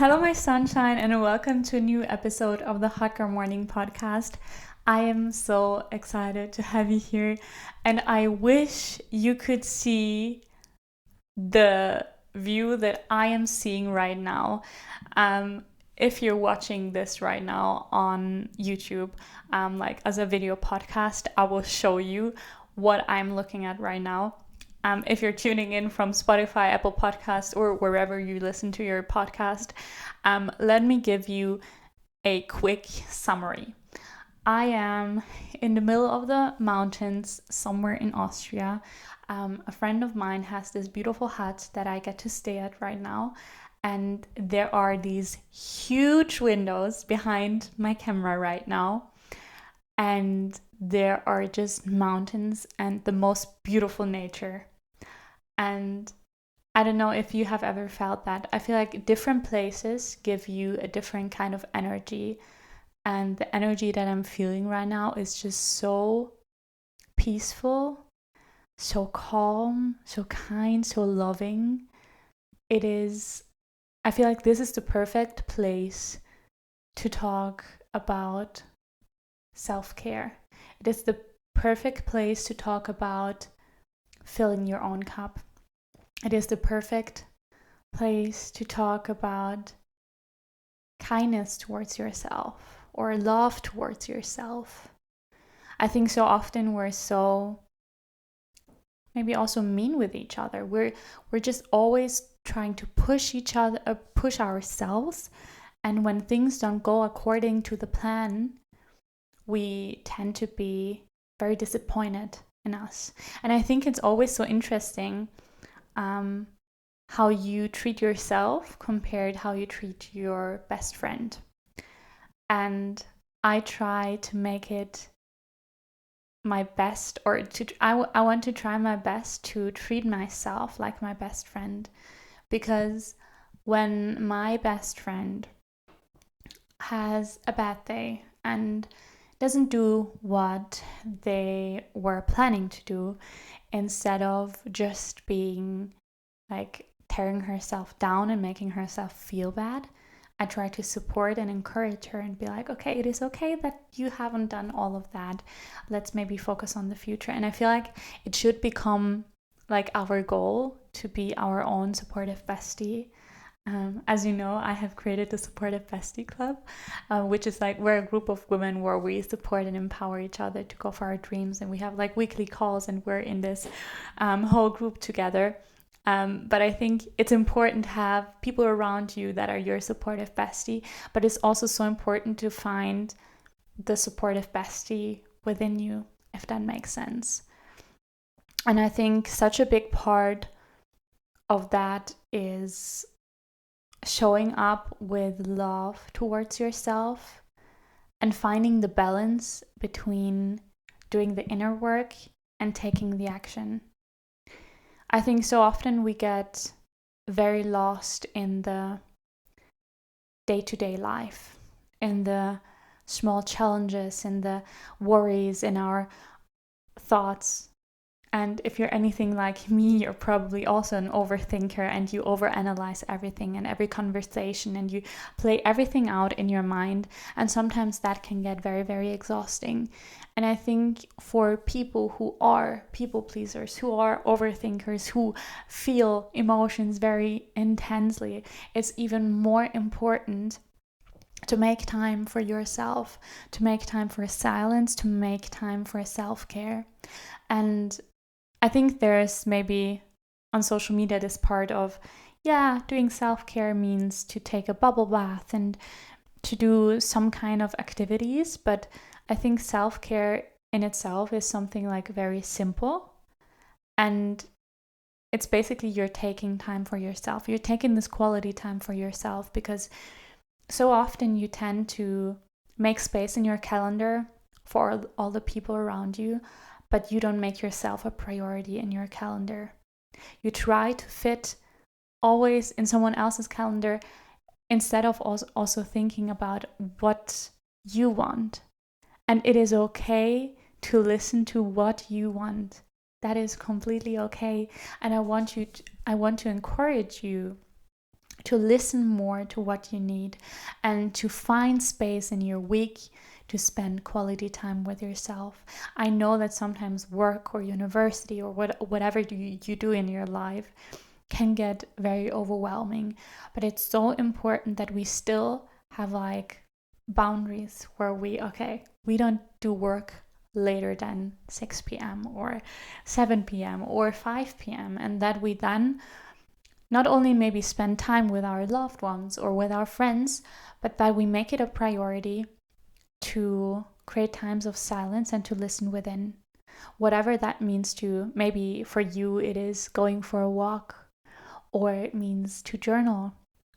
Hello, my sunshine, and welcome to a new episode of the Hot Girl Morning podcast. I am so excited to have you here, and I wish you could see the view that I am seeing right now. If you're watching this right now on YouTube, like as a video podcast, I will show you what I'm looking at right now. If you're tuning in from Spotify, Apple Podcasts, or wherever you listen to your podcast, let me give you a quick summary. I am in the middle of the mountains somewhere in Austria. A friend of mine has this beautiful hut that I get to stay at right now. And there are these huge windows behind my camera right now. And there are just mountains and the most beautiful nature. And I don't know if you have ever felt that. I feel like different places give you a different kind of energy. And the energy that I'm feeling right now is just so peaceful, so calm, so kind, so loving. I feel like this is the perfect place to talk about self-care. It is the perfect place to talk about filling your own cup. It is the perfect place to talk about kindness towards yourself or love towards yourself. I think so often we're so maybe also mean with each other. We're just always trying to push each other, push ourselves, and when things don't go according to the plan, we tend to be very disappointed in us. And I think it's always so interesting how you treat yourself compared how you treat your best friend. And I try to make it my best, or I want to try my best to treat myself like my best friend, because when my best friend has a bad day and doesn't do what they were planning to do, instead of just being like tearing herself down and making herself feel bad, I try to support and encourage her and be like, okay, it is okay that you haven't done all of that. Let's maybe focus on the future. And I feel like it should become like our goal to be our own supportive bestie. As you know, I have created the Supportive Bestie Club, which is like we're a group of women where we support and empower each other to go for our dreams. And we have like weekly calls and we're in this whole group together. But I think it's important to have people around you that are your supportive bestie. But it's also so important to find the supportive bestie within you, if that makes sense. And I think such a big part of that is showing up with love towards yourself and finding the balance between doing the inner work and taking the action. I think so often we get very lost in the day-to-day life, in the small challenges, in the worries, in our thoughts. And if you're anything like me, you're probably also an overthinker and you overanalyze everything and every conversation and you play everything out in your mind. And sometimes that can get very, very exhausting. And I think for people who are people pleasers, who are overthinkers, who feel emotions very intensely, it's even more important to make time for yourself, to make time for silence, to make time for self-care. And I think there's maybe on social media this part of, doing self-care means to take a bubble bath and to do some kind of activities. But I think self-care in itself is something like very simple. And it's basically you're taking time for yourself. You're taking this quality time for yourself because so often you tend to make space in your calendar for all the people around you, but you don't make yourself a priority in your calendar. You try to fit always in someone else's calendar instead of also thinking about what you want. And it is okay to listen to what you want. That is completely okay. And I want to encourage you to listen more to what you need, and to find space in your week to spend quality time with yourself. I know that sometimes work or university or whatever you do in your life can get very overwhelming, but it's so important that we still have like boundaries where we don't do work later than 6 p.m. or 7 p.m. or 5 p.m. and that we then not only maybe spend time with our loved ones or with our friends, but that we make it a priority to create times of silence and to listen within. Whatever that means to, maybe for you it is going for a walk, or it means to journal,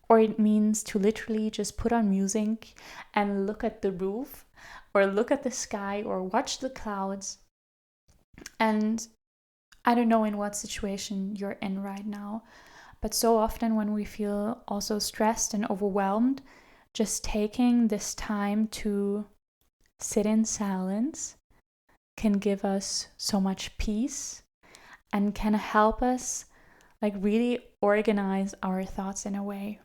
or it means to literally just put on music and look at the roof, or look at the sky, or watch the clouds. And I don't know in what situation you're in right now, but so often when we feel also stressed and overwhelmed, just taking this time to sit in silence can give us so much peace and can help us like really organize our thoughts in a way.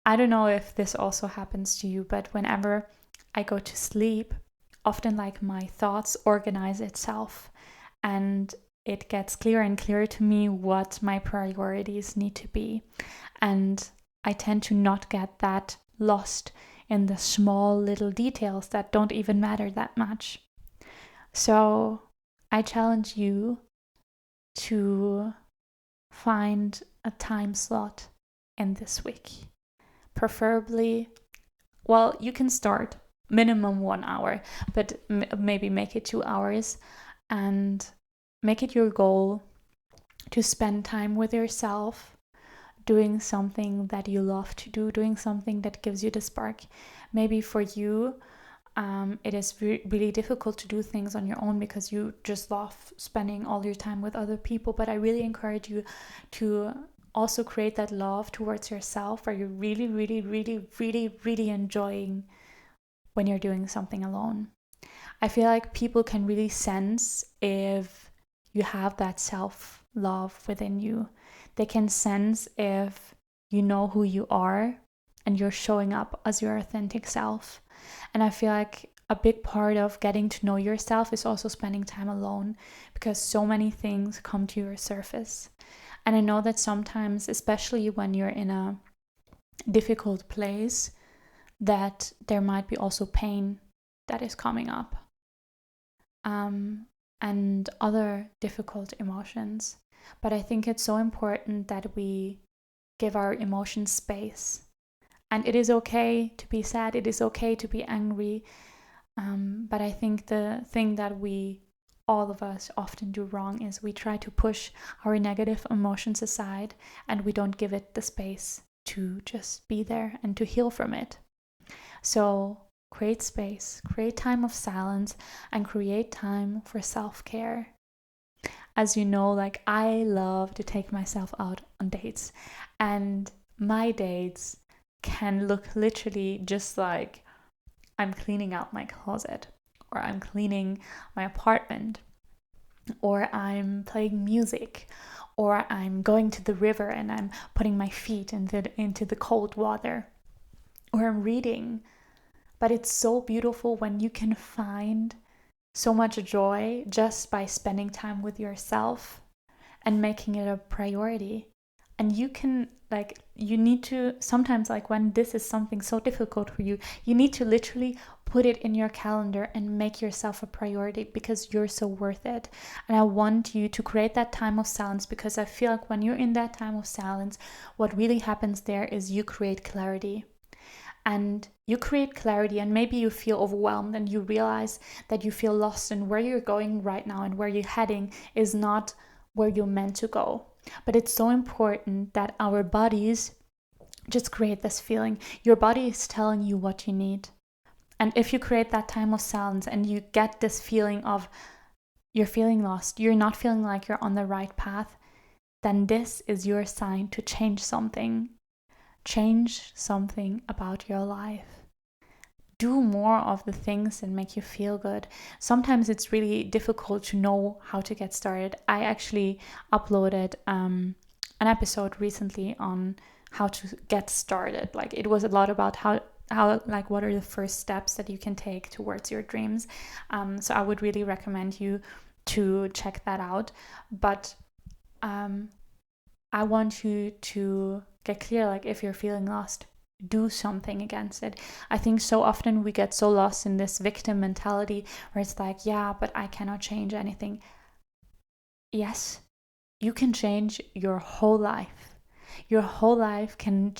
I don't know if this also happens to you, but whenever I go to sleep, often like my thoughts organize itself and it gets clearer and clearer to me what my priorities need to be. And I tend to not get that lost in the small little details that don't even matter that much. So I challenge you to find a time slot in this week. Preferably, well, you can start minimum 1 hour, but maybe make it 2 hours and make it your goal to spend time with yourself, doing something that you love to do, doing something that gives you the spark. Maybe for you, it is really difficult to do things on your own because you just love spending all your time with other people. But I really encourage you to also create that love towards yourself where you're really, really, really, really, really enjoying when you're doing something alone. I feel like people can really sense if you have that self-love within you. They can sense if you know who you are and you're showing up as your authentic self. And I feel like a big part of getting to know yourself is also spending time alone, because so many things come to your surface. And I know that sometimes, especially when you're in a difficult place, that there might be also pain that is coming up. And other difficult emotions. But I think it's so important that we give our emotions space. And it is okay to be sad, it is okay to be angry. But I think the thing that all of us often do wrong is we try to push our negative emotions aside and we don't give it the space to just be there and to heal from it. So create space, create time of silence, and create time for self-care. As you know, like I love to take myself out on dates, and my dates can look literally just like I'm cleaning out my closet, or I'm cleaning my apartment, or I'm playing music, or I'm going to the river and I'm putting my feet into the cold water, or I'm reading. But it's so beautiful when you can find so much joy just by spending time with yourself and making it a priority. And you can, like, you need to sometimes, like when this is something so difficult for you, you need to literally put it in your calendar and make yourself a priority because you're so worth it. And I want you to create that time of silence, because I feel like when you're in that time of silence, what really happens there is you create clarity. And you create clarity, and maybe you feel overwhelmed and you realize that you feel lost, and where you're going right now and where you're heading is not where you're meant to go. But it's so important that our bodies just create this feeling. Your body is telling you what you need. And if you create that time of silence and you get this feeling of you're feeling lost, you're not feeling like you're on the right path, then this is your sign to change something. Change something about your life. Do more of the things that make you feel good. Sometimes it's really difficult to know how to get started. I actually uploaded an episode recently on how to get started. Like it was a lot about how like what are the first steps that you can take towards your dreams. So I would really recommend you to check that out. But I want you to get clear, like if you're feeling lost, do something against it. I think so often we get so lost in this victim mentality where it's like, yeah, but I cannot change anything. Yes, you can change your whole life. Your whole life can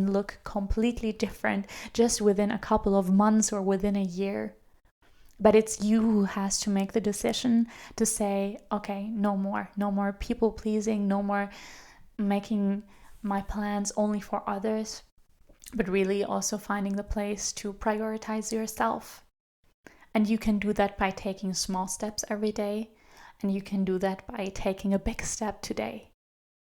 look completely different just within a couple of months or within a year. But it's you who has to make the decision to say, okay, no more people pleasing, no more making my plans only for others, but really also finding the place to prioritize yourself. And you can do that by taking small steps every day, and you can do that by taking a big step today.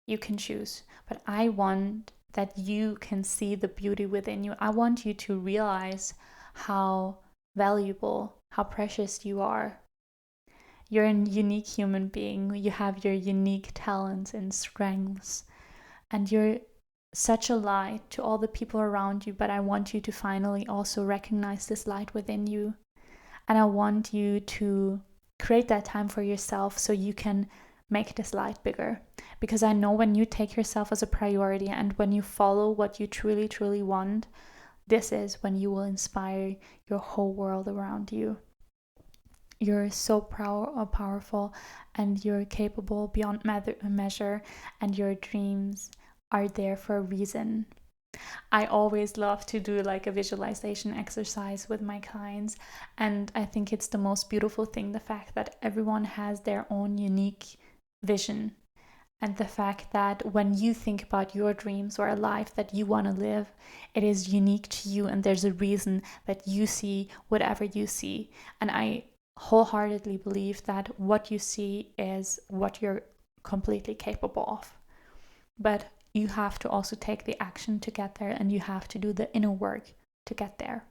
You can choose. But I want that you can see the beauty within you. I want you to realize how valuable, how precious you are. You're a unique human being. You have your unique talents and strengths. And you're such a light to all the people around you. But I want you to finally also recognize this light within you. And I want you to create that time for yourself so you can make this light bigger. Because I know when you take yourself as a priority and when you follow what you truly, truly want, this is when you will inspire your whole world around you. You're so powerful, and you're capable beyond measure, and your dreams are there for a reason. I always love to do like a visualization exercise with my clients, and I think it's the most beautiful thing, the fact that everyone has their own unique vision, and the fact that when you think about your dreams or a life that you want to live, it is unique to you, and there's a reason that you see whatever you see. And I wholeheartedly believe that what you see is what you're completely capable of. But you have to also take the action to get there, and you have to do the inner work to get there.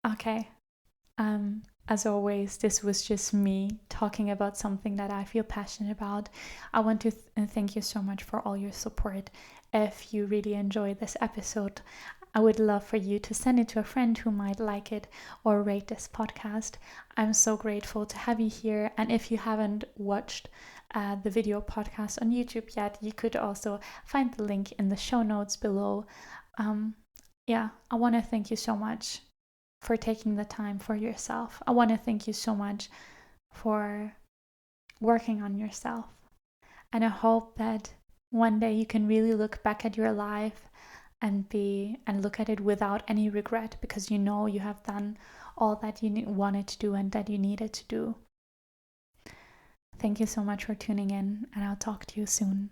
Okay. As always, this was just me talking about something that I feel passionate about. I want to thank you so much for all your support. If you really enjoyed this episode, I would love for you to send it to a friend who might like it, or rate this podcast. I'm so grateful to have you here. And if you haven't watched the video podcast on YouTube yet, you could also find the link in the show notes below. I want to thank you so much for taking the time for yourself. I want to thank you so much for working on yourself. And I hope that one day you can really look back at your life and look at it without any regret, because you know you have done all that you wanted to do and that you needed to do. Thank you so much for tuning in, and I'll talk to you soon.